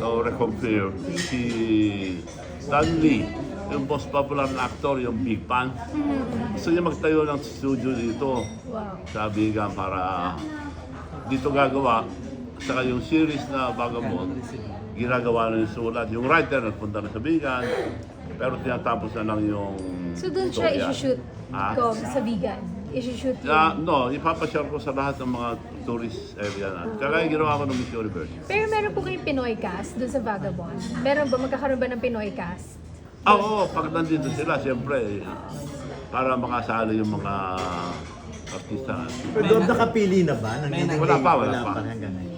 o reconfirm, si Stan Lee, yung most popular na actor, yung Big Pan, gusto niya magtayo ng studio dito Wow. sa Bigan para dito gagawa. Saka yung series na Vagabond, ginagawa na yung sulat. Yung writer nagpunta na sa Bigan, pero tinatapos na lang yung So doon siya storya. isushoot ko sa vegan? Isushoot yun? No, ipapashare ko sa lahat ng mga tourist area na. Kaya ginawa ko ng Miss Universe. Pero meron po kayong Pinoy cast doon sa Vagabond? Meron ba, magkakaroon ba ng Pinoy cast? Oo, pag nandito sila, siyempre, para makasali yung mga artista. Pero doon nakapili na ba? Wala pa. hanggang ngayon.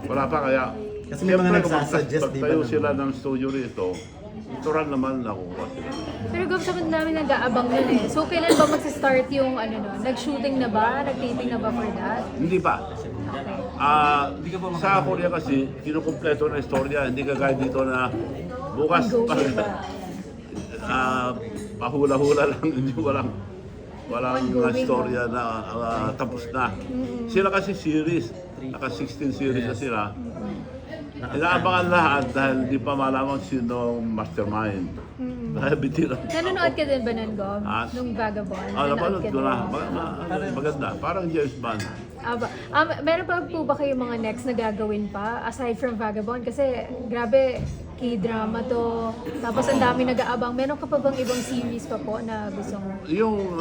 Wala pa, kaya... Kasi may mga siyempre, nagsasuggest, kung di ba, magtayo na- sila ng studio rito, natural naman nakukuha sila. Pero Gov, sa namin nag-aabang nun eh. So kailan ba magsa-start yung ano no? Nag-shooting na ba? Nag-taping na ba for that? Hindi pa. Okay. Sa Korea kasi, kinukumpleto na istorya. Hindi ka gaya dito na bukas Go pahula-hula lang. Hindi walang Ongoing. istorya na tapos na. Sila kasi series. Naka 16 series na sila. Inaabangan lahat dahil di pa malaman sino mastermind. Dahil bitira. Nanonood ka din ba nun, Gov? Ah. Nung Vagabond? Napanood ka ko din? na. Maganda. Parang James Bond. Meron pa po ba kayong mga next na gagawin pa aside from Vagabond? Kasi grabe, K-drama to. Tapos ang dami nag-aabang. Meron ka pa bang ibang series pa po na gusto mo? Yung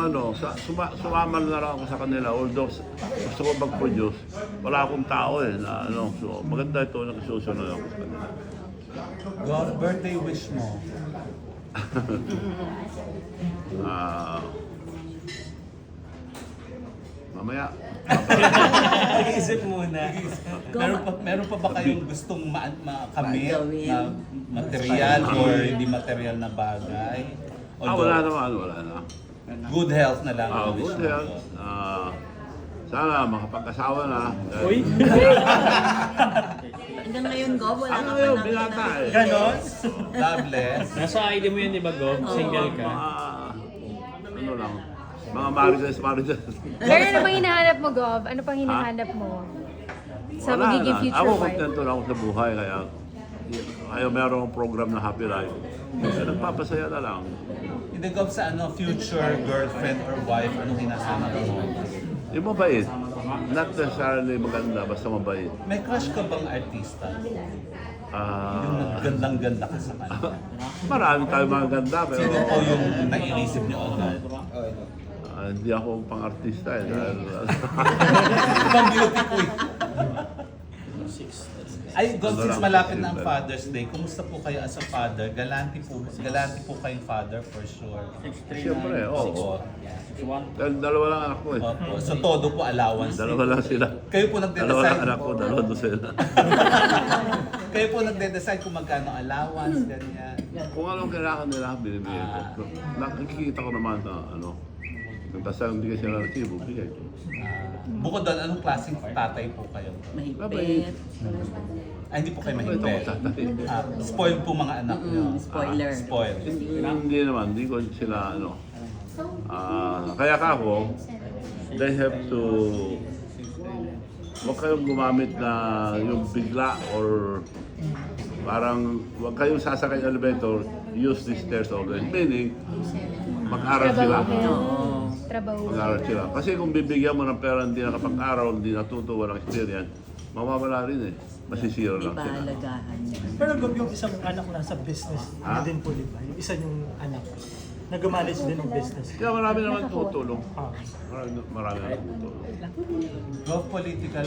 sumama na lang ako sa kanila, although gusto ko mag-produce, wala akong tao na so maganda ito na susunod ako sa kanila. God, birthday wish mo. Mamaya. Nag-iisip muna. Meron pa ba kayong gustong makamit na material or hindi material na bagay? Wala na. Good health na lang. ang wish Good mo. health. Sana makapag-asawa na. Uy! Hanggang ngayon, Gov, wala Ano ka yun, pa binata eh. Ganon? God bless. Nasa ID mo yun, di ba, Gov? Single ka. Ano lang, mga marites. Pero ano bang hinahanap mo, Gov? Ano pang hinahanap mo? Sa Wala magiging na. future Ako wife? kontento na ako sa buhay, kaya merong program na Happy Life. Kaya nagpapasaya na lang. Hindi, Gov, sa future girlfriend or wife, anong hinahanap mo? Yung mabait, not necessarily maganda, basta mabait. May crush ka bang artista? Ah, Yung gandang-ganda ka sa kanya? marami tayo mga ganda, pero Sino po yung naiisip niyo agad? hindi ako pang-artista dahil Ibang beauty queen. Ay, God, Ano since lang, malapit na ang simple. Father's Day, kumusta po kayo as a father? Galante po kayong father for sure. siyempre, oo. 61. Dahil dalawa lang anak ko eh. Opo. So todo po allowance. Dalawa lang sila. Kayo po Dalawa lang nagde-decide. anak ko, dalawa doon sila. Kayo po nagde-decide kung magkano allowance, ganyan. Kung anong kailangan nila, binibigay ko. Nakikita ko naman na basta hindi kasi sila resibo, bigay ko. Bukod doon, anong klaseng tatay po kayo? Mahigpit. Ay, hindi po kayo Ito ko mahigpit. tatay. Spoil po mga anak niyo. Spoiler. Spoil. Hindi naman, hindi ko sila kaya ka ako, they have to, huwag kayong gumamit na yung bigla or parang huwag kayong sasakay ng elevator, use the stairs always. Meaning, mag-aral sila. Trabaho. Mag-aral sila. Kasi kung bibigyan mo ng pera hindi nakapag-aral, hindi natuto, walang experience, mawawala rin eh. Masisira lang sila. Ipahalagahan niya. Pero Gob, yung isang anak na sa business, Ah? na din po, di ba? Yung isa yung anak, nag-manage din ng business. Kaya marami naman tutulong. Ah. Marami naman tutulong. Go political